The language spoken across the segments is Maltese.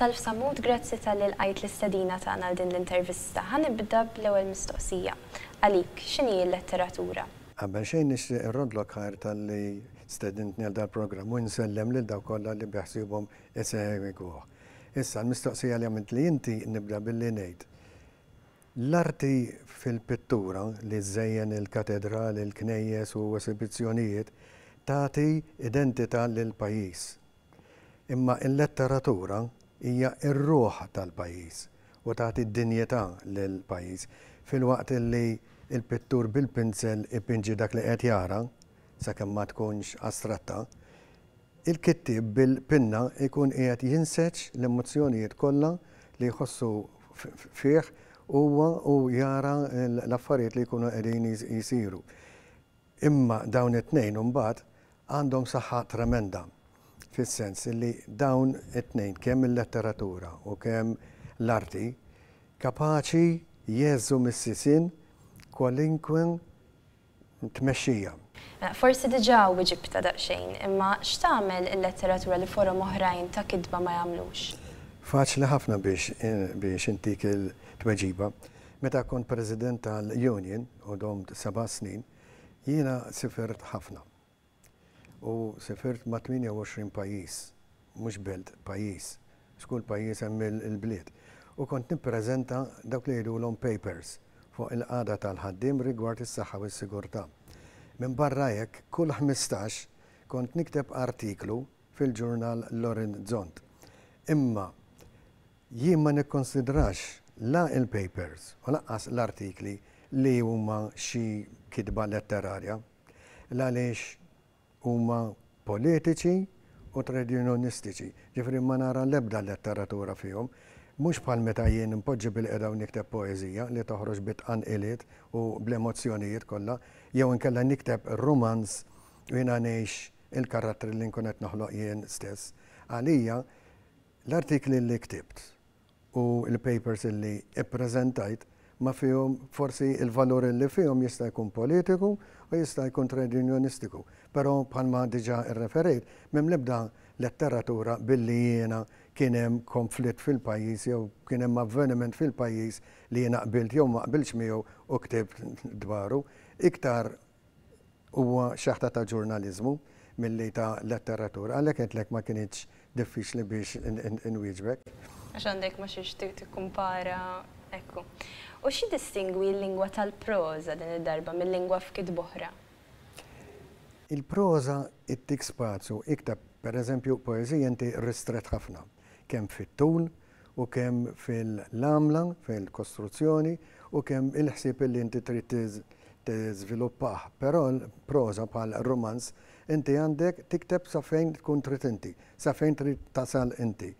Salf Samud, grazzi tal-qajt l-istadina tagħna għal din l-intervista. Ħanibda bl-ewwel mistoqsija. Għalik, x'inhi l-letteratura? Qabel xejn nixtieq irrodlok ħajr tal-li stedintni għal dal-programm u nsellem lil dawk kollha li biħsibhom isegwuh. Issa l-mistoqsija li għamilt li inti nibda billi ngħid. L-arti fil-pittura li żejjen il-katedral, il-knejjes u esibizzjonijiet tagħti identità lil pajjiż. Imma l-letteratura hija r-ruħ tal-pajjiż u tagħti d-dinjetà lil pajjiż. Fil-waqt li il-pittur bil-pinsel ipinġi dak li qed jara, sakemm ma tkunx astratta, il-kittib bil-pinna ikun qiegħed jinseċ l-emozzjonijiet kollha li jħossu fih huwa u jara l-affarijiet li jkunu qegħdin jisiru. Imma dawn it-tnejn imbagħad għandhom saħħa tremenda, fis-sens li dawn it-tnejn kemm il-letteratura u kemm l-arti kapaċi jeżżu mis-sisin kwalinkwe tmexxija. Forsi diġà wieġibta daqsxejn, imma x'tagħmel il-letteratura li forom oħrajn ta' kitba ma jagħmlux? Faċli ħafna biex intik il-tweġiba. Meta kont President tal-Union u domt 7 snin, jiena sifirt ħafna. U sifirt ma' 28 pajjiż, mhux belt, pajjiż. Xkull pajjiż hemm il-bliet. U kont nippreżenta dawk li jgħidulhom papers fuq il-qagħda tal-ħaddiem rigward is-saħħa u s-sigurtà. Minn barra hekk, kull 15 kont nikteb artiklu fil-ġurnal L'Orizzont. Imma jien ma nikkonsidrax la il-papers u laqqas l-artikli li huma xi kitba letterarja għaliex huma politiċi u tradizzjonistiċi. Ġifri ma nara l-ebda letteratura fihom. Mhux bħal meta jien impoġġi bil-qeda u nikteb poeżija li toħroġ bitqanqiliet u bl-emozzjonijiet kollha, jew inkella nikteb romans u jiena ngħix il-karattri li nkun qed noħloq jien stess. Għalija l-artikli li ktibt u l-papers li ippreżentajt ma fihom forsi il-valur li fihom jista' jkun politiku u jista' jkun tradizzjonistiku. Però bħalma diġà irreferejt m'hemm l-ebda letteratura billi jiena kien hemm konflitt fil-pajjiż jew kien hemm avveniment fil-pajjiż li jiena qbilt jew ma qbilx miegħu u ktibt dwaru. Iktar huwa xaħta ta' ġurnaliżmu milli ta' letteratura, għalhekk qedlek ma kienx diffiċli biex inwieġbek. Għax għandek ma xiex tikkumpara, ekku. U xi distingwi l-lingwa tal-proża din id-darba mill-lingwa f'kitb oħra? Il-proża ittik spazju iktar, pereżempju, poeżija inti ristret ħafna, kemm fit-tul u kemm fil-għamla, fil-kostruzzjoni u kemm il-ħsieb li inti trid tiżviluppah. Però l-proża bħal romans inti għandek tikteb sa fejn tkun trid inti, sa fejn trid tasal inti.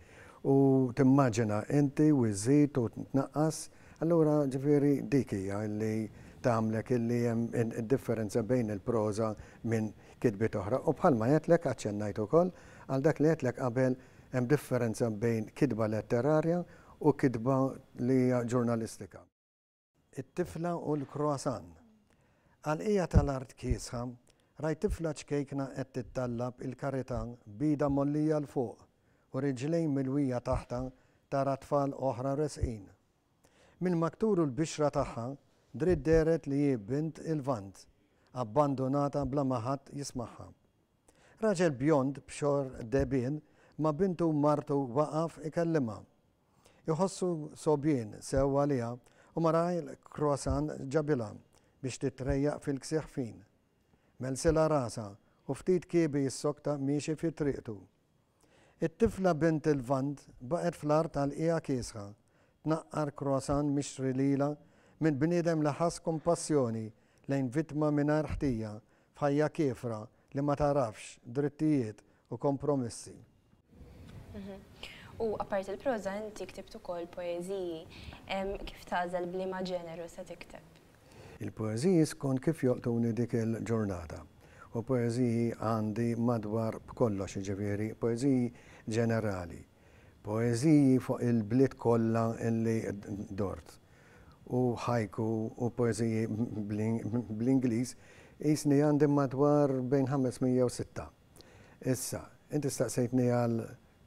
U timmaġina inti u żżid u tnaqqas, allura ġifieri dik hija li tagħmlek illi hemm id-differenza bejn il-proża minn kitbiet oħra. U bħalma qedlek aċċennajt ukoll għal dak li qedlek qabel hemm differenza bejn kitba letterarja u kitba li hija ġurnalistika. It-tifla u l-croissant. Għal-qija tal-art kiesħa, rajt tifla ċkejkna qed tittallab il-karità bida mollija l fuq u riġlejn milwija taħta tara tfal oħra resqin. Mill-makturu l-bixra tagħha dritt deret li hi bint il-vant, abbandonata bla ma ħadd jismagħha. Raġel bjond b'xor debien ma bintu martu waqaf ikellimha. Iħossu sobien sew għaliha u maraj l-croissant ġabilha biex titrejjaq fil-ksieħfin. Melsila rasa u ftit kiebi jissokta miexi fi triqtu. It-tifla bint il-vant baqgħet fl-art għal-qija kiesħa, tnaqqar croissant mixtri lila minn bniedem li ħass kompassjoni lejn vittma mingħajr ħtija f'ħajja kiefra li ma tarafx drittijiet u kompromissi. U apart il-proża inti ktibt ukoll poeżiji. Kif tagħżel bliema ġeneru se tikteb? Il-poeżiji skont kif joqtuni dik il-ġurnata. U poeżiji għandi madwar b'kollox, ġifieri, poeżiji ġenerali. Poeżiji fuq il-bliet kollha illi dort. U ħajku u poeżiji bl-Ingliż isni għandi madwar bejn 500 u 6. Issa, inti staqsejtni għal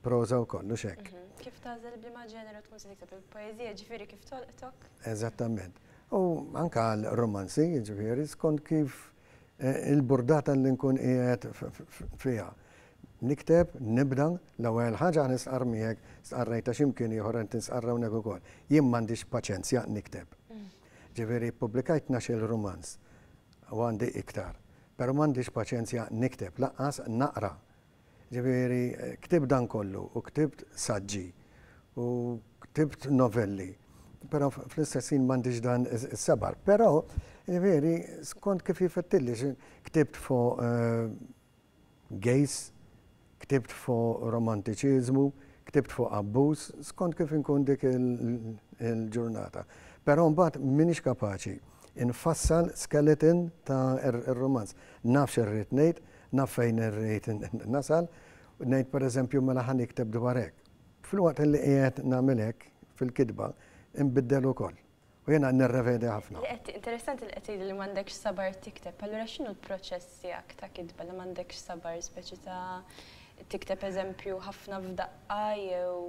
proża u kollu xek. kif tażel b'liema ġeneru tkun se tikteb il-poeżija ġifieri kif tolqtok? Eżattament. U anka l-romanzi, ġifieri, skont kif il-burdata li nkun qiegħed fiha. Nikteb, nibda, l-ewwel ħaġa nisqar miegħek, sqarrejta x'imkien ieħor int nisqarra hawnhekk ukoll. Jien m'għandix paċenzja nikteb. Ġifieri pubblikajt 12 romanz u għandi iktar. Pero m'għandix paċenzja nikteb, laqqas naqra. Ġifieri ktibt dan kollu u ktibt saġġi u ktibt novelli. Pero fl-istessin m'għandix dan is-sabar. Pero ġifieri skont kif jifettilli ktibt fuq gays, ktibt fuq romantiċiżmu, ktibt fuq abbuż, skont kif inkun dik il-ġurnata. Pero mbagħad m'iniex kapaċi infassal skeleton ta' ir-romanz. Nafx irrid ngħid, naf fejn irrid nasal, ngħid pereżempju mela ħan nikteb dwar hekk. Fil-waqt li qiegħed nagħmel hekk fil-kitba inbiddel ukoll. U jiena nirrevedi ħafna. Interessanti li qed tgħid li m'għandekx sabar tikteb. Allura x'inhu l-proċess tiegħek ta' kitba li m'għandekx sabar speċi ta' tikteb eżempju ħafna f'daqqa jew.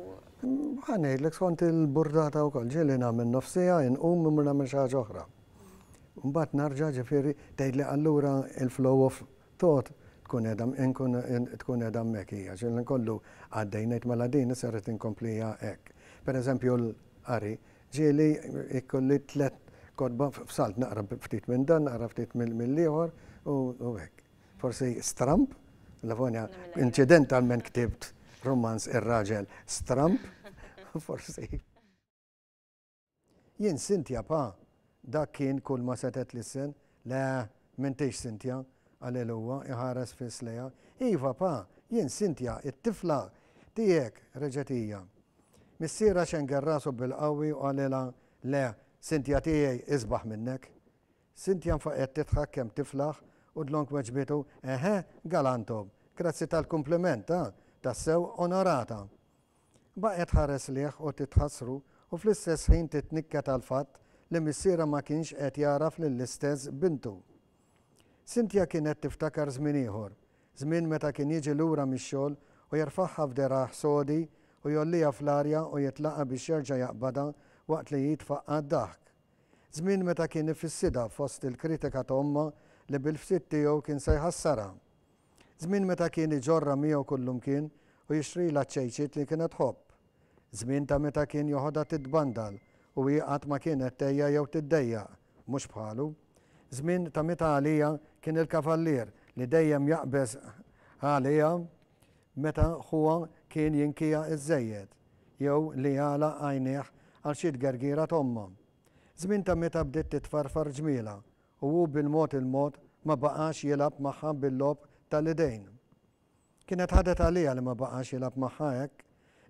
Ħanejdlek skont il-burdata wkoll ġieli nagħmel nofsija inqum imur nagħmel xi ħaġa oħra. Mbagħad narġa' ġifieri tgħidli allura il-flow of thought tkun qiegħda hemmhekk hija, ġieli nkollu għaddej ngħid mela din issa rrid inkomplija hekk. Pereżempju l-qari ġieli jkolli 3 kotba f'salt naqra ftit minn dan, naqra ftit mill-ieħor u hekk. Forsi stramp, l-afonja incidentalment ktibt romanz ir-raġel stramp, forsi. Jien Sintja pa, dak kien kull ma setet lissen, le m'intix Sintja, alleluja, iħares fis-sleja. Iva pa, jien Sintja, it-tifla tiegħek reġetija. Missiera xenger rasu bil-qawwi u għalila le, Sintja tiegħi isbaħ minnek. Sintja nfaqet titħak kemm tiflaħ u dlonk weġbitu, galantob, grazzi tal-kompliment, tassew onorata. Baqet ħares liħ u titħassru u fl-istess ħin titnikka tal-fatt li missiera ma kienx qed jaraf lill-istess bintu. Sintja kienet tiftakar żmien ieħor, żmien meta kien jiġi lura mix-xogħol u jerfaħħa f'deraħ sodi u jollija fl-arja u jitlaqa biex jerġa' jaqbadha waqt li jitfaqqa d-daħk. Żmien meta kien ifissida fost il-kritika ta' omma li bil-ftit tiegħu kien se jħassarha. Żmien meta kien iġorra miegħu kullumkien u jixtrila ċejċiet li kienet ħobb. Żmien ta' meta kien joħodha titbandal u jieqat ma kienet tejja jew tiddejjaq, mhux bħalu. Żmien ta' meta għalija kien il-kavallier li dejjem jaqbeż għalija meta huwa kien jinkija iż-żejjed jew li jala għajnieħ għal xi tgergira tomma. Żmien ta' meta bdiet titfarfar ġmiela u hu bil-mod il-mod ma baqax jilab magħha bil-lob tal-idejn. Kienet ħadet għalija li ma baqax jilab magħha hekk,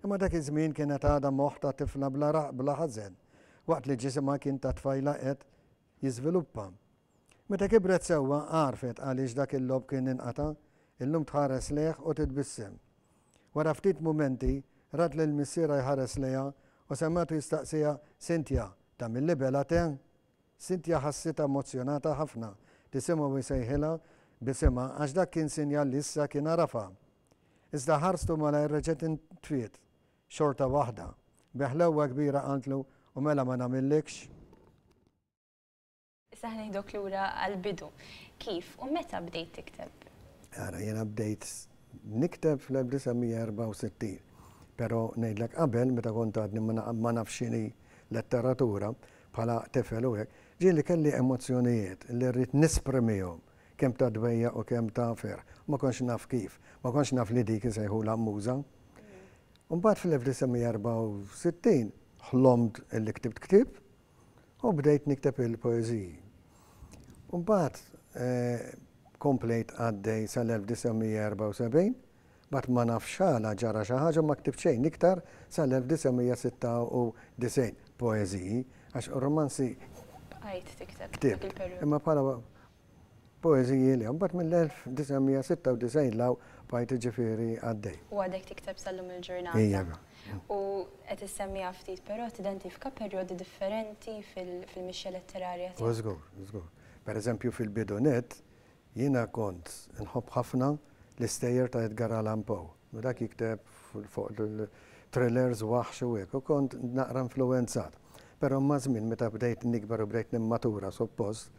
imma dak iż-żmien kienet għadha moħħ ta' tifla bla ħażen, waqt li ġisimha kien ta' tfajla qed jiżviluppa. Meta kibret sewwa għarfet għaliex dak il-lob kien inqata', illum tħares lejh u titbissem. Wara ftit mumenti rad lil missiera jħares lejha u semmatu jistaqsija Sintja ta' mill-libela ten. Sintja ħassita emozjonata ħafna, tisimgħu jsejħilha bisimha għax dak kien sinjal li issa kien arafa. Iżda ħarstu malajr reġgħet intfiet, xorta waħda, beħlewwa kbira qantlu u mela ma nagħmillikx. Issa ħnejdok lura għall-bidu. Kif u meta bdejt tikteb? Ara, jena bdejt nikteb fl-1964, pero ngħidlek qabel meta kont għadni ma nafxini letteratura bħala tifel u hekk, ġieli kelli emozzjonijiet li rrid nisprimihom kemm ta' dwejja u kemm ta' fer. Ma konx naf kif, ma konx naf li dik isejħula muża. Mbagħad fl-1964 ħlomt li ktibt ktib u bdejt nikteb il-poeżiji. Mbagħad komplejt għaddej sal-1974, bat ma nafxala ġara xi ħaġa ma ktibt xejn iktar sal-1996 poeżiji, għax romanzi ktibt. Imma bħala poeżiji li mbagħad mill-1996 law bajt ġifieri għaddej. U għadek tikteb sal-lum il-ġurnata. U qed issemmiha ftit, però tidentifika perjodi differenti fil-mixja letterarja tiegħek. Żgur, żgur. Pereżempju fil-bidunet jiena kont nħobb ħafna l-istejjer ta' Edgar Allan Poe. Dak jikteb fuq thrillers waħx u hekk, u kont naqra influenzat. Però ma żmien meta bdejt nikber u bdejt nimmatura suppost,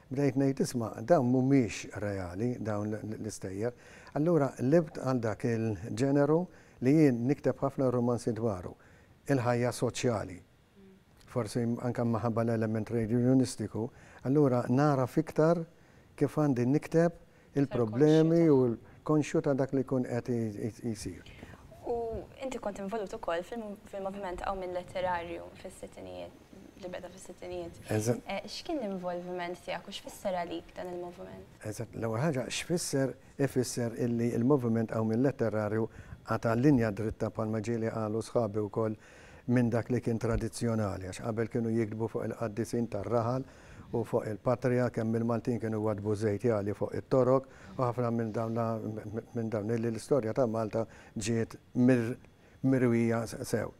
bdejt ngħid isma' dawn mhumiex reali, dawn l-istejjer. Allura libt għal dak il-ġeneru li jien nikteb ħafna romanzi dwaru, il-ħajja soċjali. Forsi anke maħabba l-element reunionistiku, allura nara fiktar kif għandi nikteb il-problemi u l-konxju ta' dak li kun qed jisir. U inti kont involut ukoll fil-moviment hawn minn letterarju fis-sittinijiet, li beda fis-sittinijiet. X'kien l-involviment tiegħek u x'fisser għalik dan il-moviment? Eżatt, l-ewwel ħaġa ifisser illi il-moviment hawn minn letterarju għata linja dritta palma ġieli qalu sħabi wkoll minn dak li kien tradizzjonali, għax qabel kienu jiktbu fuq il-qaddisin tar-raħal u fuq il-patrija kemm il-Maltin kienu għadbu żejtjali fuq it-torok u ħafna minn dawn l-istorja ta' Malta ġiet mirwija sew.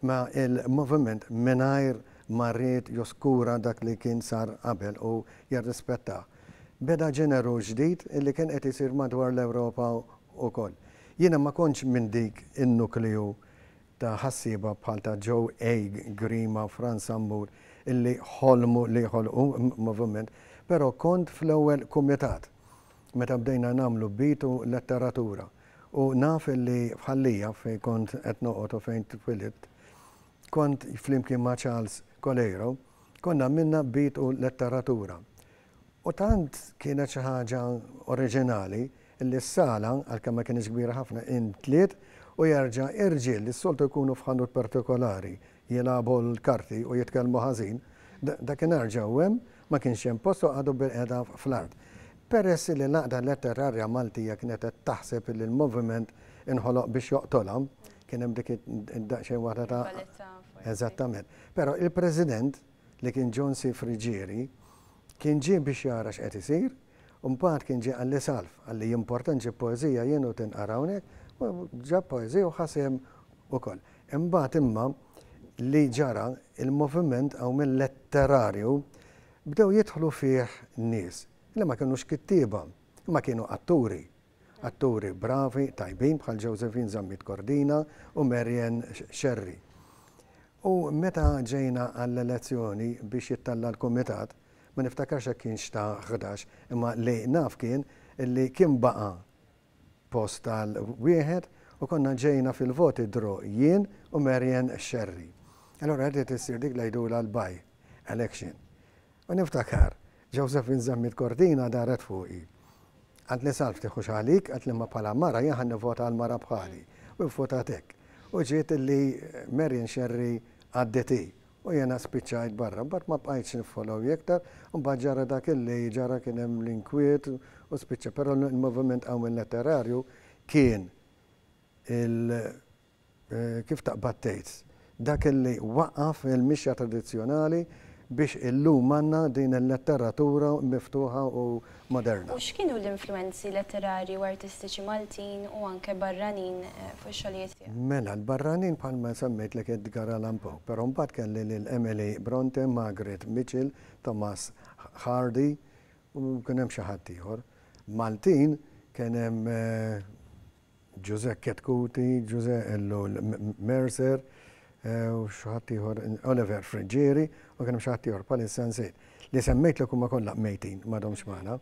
Ma il-moviment mingħajr marriet joskura dak li kien sar qabel u jirrispetta. Beda ġeneru ġdid illi kien qed isir madwar l-Ewropa wkoll. Jiena ma kontx minn dik in-nukleu ta' ħassiba bħal ta' Joe A. Grima, Franz Ammur, illi ħolmu li ħolqu moviment, pero kont fl-ewwel kumitat meta bdejna nagħmlu bitu letteratura. U naf illi bħallija fejn kont qed noqgħod u fejn twilit, kont flimkien ma' Charles Colero, konna minna bitu letteratura. U tant kienet xi ħaġa oriġinali illi s-sala għalkemm ma kienx kbira ħafna intliet u jerġa' irġiel li s-soltu jkunu f'ħanut partikolari jilabu l-karti u jitkellmu ħażin, dakinhar ġew hemm ma kienx hemm post u għadu bil-qiegħda fl-art. Peress li l-laqda letterarja Maltija kienet qed taħseb li l-moviment inħoloq biex joqtolha, kien hemm dik id-daqsxejn waħda ta' eżattament. Però il-President li kien John C. Frigieri kien ġie biex jara x'qed isir, u mbagħad kien ġie għalli salf, għalli importanti poeżija jien u tinqara hawnhekk, u ġab poeżija u ħasem ukoll. Imbagħad imma li ġara il-moviment għaw mill-letterarju bdew jidħlu fih nies li ma kienux kittieba, ma kienu atturi bravi, tajbin bħal Josephine Zammit Kordina u Marian Sherry. U meta ġejna għall-elezzjoni biex jittalla l-komitat, ma niftakarx hekk kienx ta' 11, imma li naf kien illi kien baqa' post tal-wieħed u konna ġejna fil-voti dro jien u Marian Sherry. Allora għedet issir dik lajdula l-baj, election. U niftakar, Josephine Zammit Kordina daret fuqi. Għant li salf tiħux għalik, għant li ma pala mara jahan nivota għal-mara bħali. U votatek. U ġiet li Marian Sherry għaddeti. U jena spiċċajt barra, bat ma bqajtx nifollow jektar, un bat ġara dak li ġara kien hemm l-inkwiet u spiċċa. Pero il-moviment għaw letterarju kien kif taqbattejt. Dak li waqqaf il-mixja tradizzjonali biex illum għandna din il-letteratura miftuħa u moderna. U x'kienu l-influenzi letterari u artistiċi Maltin u anke barranin fuq xogħlijiet tiegħek? Mela, l-barranin bħalma semmejt lek Edgar Allan Poe, però mbagħad kelli lil Emily Bronte, Margaret Mitchell, Thomas Hardy u kien hemm xi ħadd ieħor. Maltin kien hemm Giuseppe Ketkuti, Giuseppe Mercer, u xaħatiħor Oliver Frigieri u kienem xaħatiħor palissa nsejt. Li semmejt l ma kollha mejtin m'għadhomx magħna,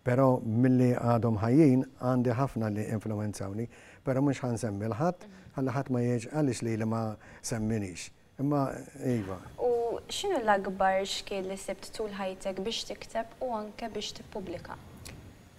però milli għadhom ħajjin għandi ħafna li influenzawni, però mhux ħansemmi l-ħadd, ħalli ħadd ma jgħidx għaliex li ma semminix. Imma iva. U x'inhu l-akbar xkiel li sibt tul ħajtek biex tikteb u anke biex tippubblika?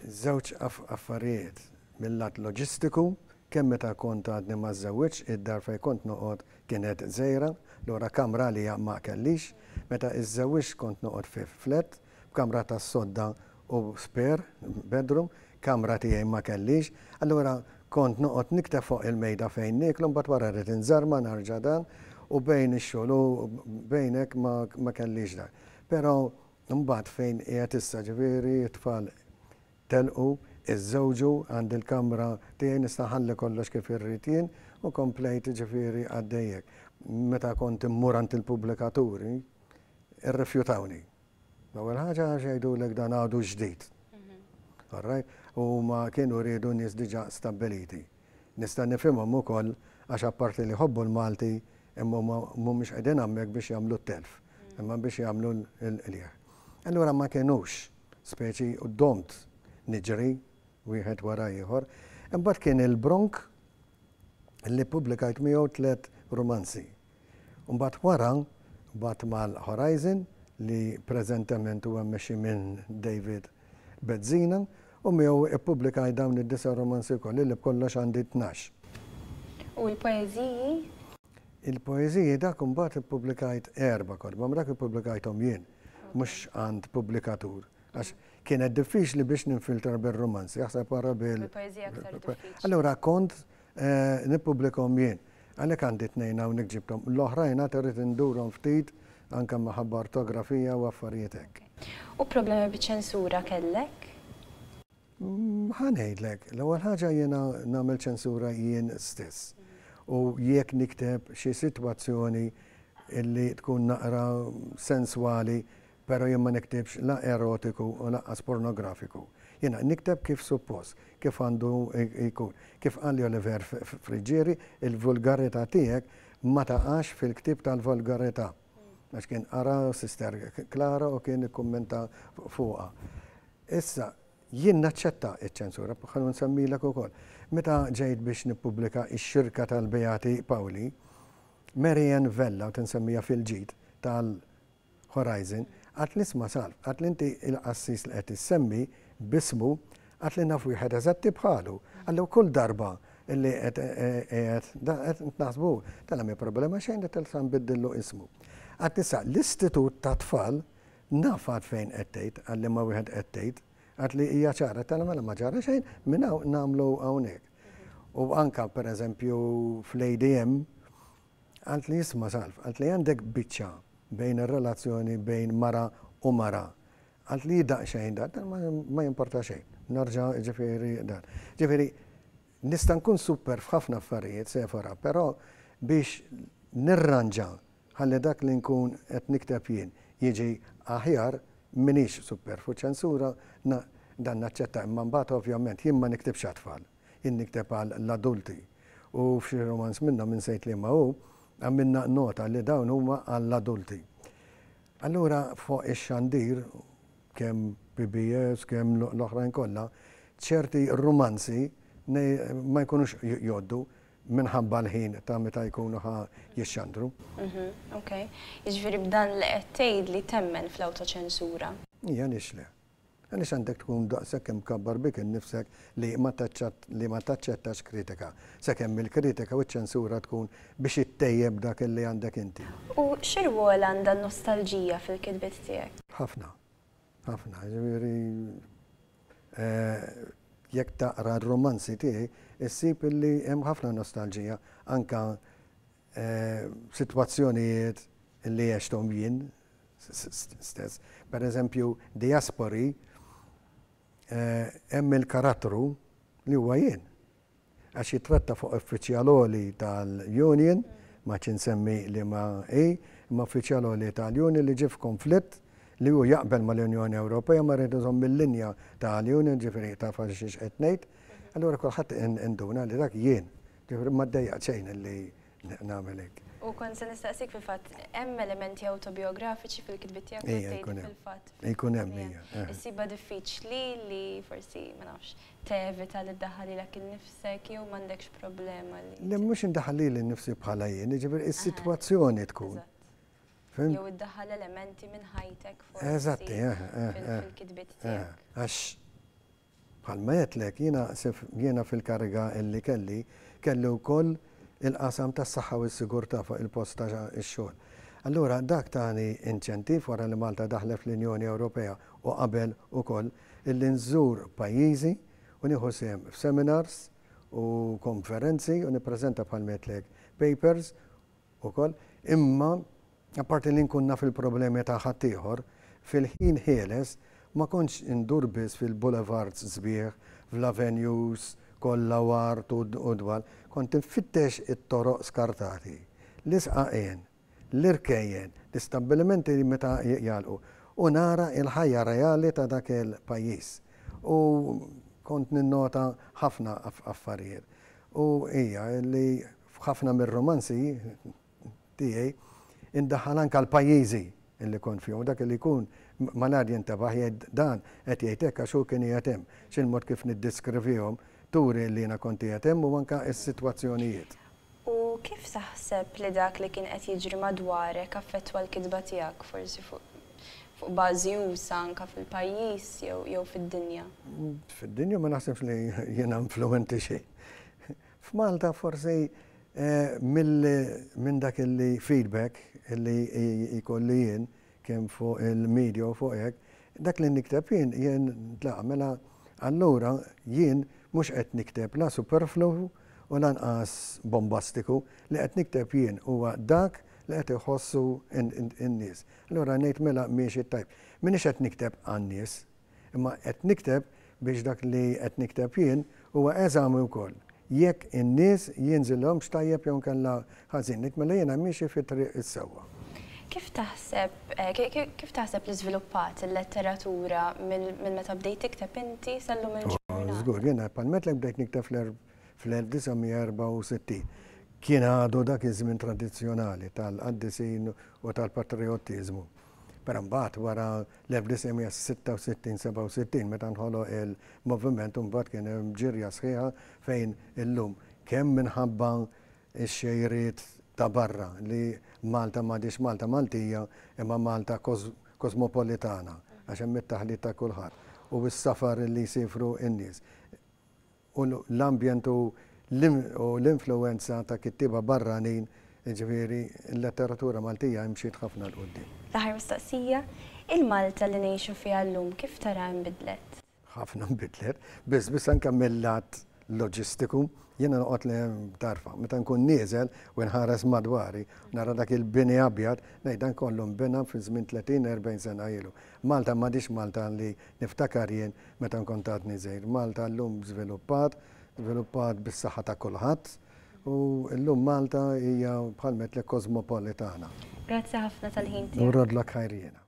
Żewġ affarijiet mill-lat loġistiku, kemm meta kont għadni ma żewġ, id-dar fejn kont noqgħod kienet żejra, l-ora kamra li ma kellix, meta iż-żewġ kont noqgħod fi flat, kamra ta' sodda u spare bedroom, kamra tiegħi ma kellix, allura kont noqgħod nikteb fuq il-mejda fejn niklu, mbagħad wara rrid inżarma narġa' dan u bejn ix-xogħol u bejnek ma kellix dak. Però mbagħad fejn qiegħed issa ġifieri t-tfal telqu, iż-żewġu għand il-kamra tiegħi nista' ħalli kollox kif irrid jien u komplejt ġifieri għaddejjek. Meta kont immur għand il-pubblikaturi, irrifjutawni. L-ewwel ħaġa jgħidulek dan għadu ġdid. U ma kienu rridu nies diġà stabbiliti. Nista' nifhimhom ukoll għax apparti li ħobbu l-Malti imma mhumiex qegħdin hemmhekk biex jagħmlu t-telf, imma biex jagħmlu l-qlieħ. Allura ma kienux speċi u domt niġri wieħed wara ieħor. Imbagħad kien il-Bronk li pubblikajt miegħu 3 romanzi. Mbagħad wara mbagħad mal-Horizon li preżentament huwa mmexxi minn David Bezzina u miegħu ippubblikaj dawn id-9 romanzi kollha li b'kollox għandi 12. U l-poeżiji? Il-poeżiji dak imbagħad ippubblikajt 4 kollha, ma dak ippubblikajthom jien, mhux għand pubblikatur. Għax kienet diffiċli biex ninfiltra bil-romanzi, jaħseb wara bil-poeżija aktar diffiċli. Allura kont nippubblikhom jien. Għalhekk għandi 2 hawnhekk ġibthom. L-oħrajn għad irid indurhom ftit anke maħabba ortografija u affarijiet hekk. U problemi biċ-ċensura kellek? Ħanejdlek, l-ewwel ħaġa jiena nagħmel ċensura jien stess. U jekk nikteb xi sitwazzjoni illi tkun naqra senswali, pero jien ma niktibx la erotiku u laqqas pornografiku. Jiena nikteb kif suppost, kif għandu jkun. Kif qal Oliver Frigieri, il-vulgarità tiegħek ma taqax fil-ktib tal-vulgarità. Għax kien ara Sister Klara u kien ikkummenta fuqha. Issa, jien naċċetta iċ-ċensura, bħallu nsemmilek ukoll. Meta ġejt biex nippubblika x-xirka tal-Beati Pawli, Marianne Vella, u tinsemmija fil-ġid tal-Horizon, għat li isma salf, għat li inti il-qassis li għet semmi bismu, għat li nafu jħed eżatti bħalu. Għallu kull darba illi għet naħsbu, tal-għami problema xejn li tal-san biddillu ismu. Għat nisa l-istitut ta' tfal nafat fejn għettejt, għalli ma wieħed għettejt, għat li hija ċara, tal-għamela ma ċara xejn, minna namlu għawnek. U anka per eżempju fl-ADM, għat li jisma salf, għat li għandek biċċa bejn ir-relazzjoni bejn mara u mara. Għalt li jidaq xejn dan, ma jimporta xejn. Narġa ġifieri dan. Ġifieri, nista' nkun super f'ħafna affarijiet sefora, però biex nirranġa ħalli dak li nkun qed nikteb jien jiġi aħjar minix super fuq ċensura dan naċċetta, imma mbagħad ovvjament jien ma niktibx għat-tfal, jien nikteb għal adulti. U f'xi romans minnhom insejt li ma hu għamilna nota li dawn huma għall-adulti. Allura fuq ix-xandir, kemm PBS, kemm l-oħrajn kollha, ċerti romanzi ma jkunux joddu minħabba l-ħin ta' meta jkunu jixxandru. Ok. Jiġifieri b'dan li qed tgħid li temmen fl-awtoċensura. Hija nixle. Għaliex għandek tkun daqshekk imkabbar bik innifsek li ma taċċettax kritika. Sakemm il-kritika u ċ-ċensura tkun biex ittejjeb dak li għandek inti. U x'irwol għandha n-nostalġija fil-kitbiet tiegħek? Ħafna. Ħafna. Ġifieri jekk taqra r-romanzi tiegħi, issib illi hemm ħafna nostalġija anka sitwazzjonijiet li għexthom jien stess. Per eżempju, Diaspori hemm il-karattru li huwa jien. Għax jitratta fuq uffiċjaloli tal-Union, ma ċinsemmi li ma imma uffiċjaloli tal-Union li ġif konflitt li hu jaqbel mal-Unjoni Ewropea ma rridu mill-linja tal-Union ġifieri ta' xiex qed ngħid. Allura kulħadd induna li dak jien, ġifieri ma ddejjaq xejn li nagħmel hekk. U kont se nistaqsik fil-fatt hemm elementi autobiografiċi fil-kitbiet tiegħek tgħid fil-fatt. Jkun hemm hija. Issiba diffiċli li forsi ma nafx tevita li ddaħħal lilek innifsek jew m'għandekx problema li. Le mhux indaħħal li nnifsi bħala jien, jiġifieri is-sitwazzjoni tkun. Jew iddaħħal elementi minn ħajtek forsi fil-kitbiet tiegħek. Għax bħalma jgħidlek jiena fil-kariga illi kelli wkoll il-qasam tas-saħħa u s-sigurtà fuq il-post ta' x-xogħol. Allura dak tani inċentiv wara li Malta daħlet fl-Unjoni Ewropea u qabel ukoll illi nżur pajjiżi u nieħu sehem f'seminars u konferenzi u nippreżenta bħalmetlek papers ukoll, imma apparti li nkun naf il-problemi ta' ħaddieħor fil-ħin ħieles ma kontx indur biss fil-boulevards sbieħ, fl-avenues kollha wart u dwar, kont infittex it-toroq skartati, l-isqaqien, l-irkejjen, l-istabbilimenti li meta jgħalqu u nara il-ħajja reali ta' dak il-pajjiż. U kont ninnota ħafna affarijiet. U hija li f'ħafna mir-romanzi tiegħi indaħħal anke l-pajjiżi illi kont fihom, dak li jkun malar jintabaħ jgħid dan qed jgħidlek għax hu kien qiegħed hemm. X'il-mod kif niddiskrivihom turi li jiena kont qiegħed hemm u anke s-sitwazzjonijiet. U kif taħseb li dak li kien qed jiġri madwarek affettwa l-kitba tiegħek forsi fuq bażi usa anke fil-pajjiż jew fid-dinja? Fid-dinja ma naħsibx li jiena influenti xejn. F'Malta forsi minn dak illi feedback illi jkolli jien kemm fuq il-medja u fuq hekk, dak li nikteb jien tlaqa mela allura jien mhux qed nikteb la superflu u lanqas bombastiku li qed nikteb jien huwa dak li qed iħossu n-nies. Allura ngħid mela miexi tajb. M'iniex qed nikteb għan-nies, imma qed nikteb biex dak li qed nikteb jien huwa eżami wkoll. Jekk in-nies jinżilhom x'tajjeb jew kellha ħażin, mela jiena miexi fit-triq is-sewwa. Kif taħseb li żviluppat il-letteratura minn meta bdejt tikteb inti sallum il-ġurnata? Żgur, jiena palmet li bdejt nikteb fl-1964. Kien għadu dak iż-żmien tradizzjonali tal-qaddisin u tal-patriottiżmu. Però mbagħad wara l-1966-67 meta nħolo il-moviment mbagħad kien hemm ġirja sħiħa fejn illum kemm minħabba x-xejriet ta' barra li Malta m'għadix Malta Maltija imma Malta kosmopolitana għax hemm it-taħlit ta' kulħadd u s-safar li jsifru n-nies. U l-ambjent u l-influenza ta' kittiba barranin, ġifieri l-letteratura Maltija mxiet ħafna l-qudiem. L-aħħar mistaqsija, il-Malta li ngħixu fiha llum kif tara nbidlet? Ħafna nbidlet, biss anke mill-lat loġistiku, jiena noqgħod li tarfa, meta nkun nieżel u nħares madwari, nara dak il-bini abjad, ngħid dan kollu nbena fi żmien 30-40 sena ilu. Malta m'għadix Malta li niftakar jien meta nkun tagħtni żgħir. Malta llum żviluppat bis-saħħa ta' kulħadd u llum Malta hija bħalmet li kosmopolitana. Grazzi ħafna tal-ħin tiegħek. Nurodlek ħajr jiena.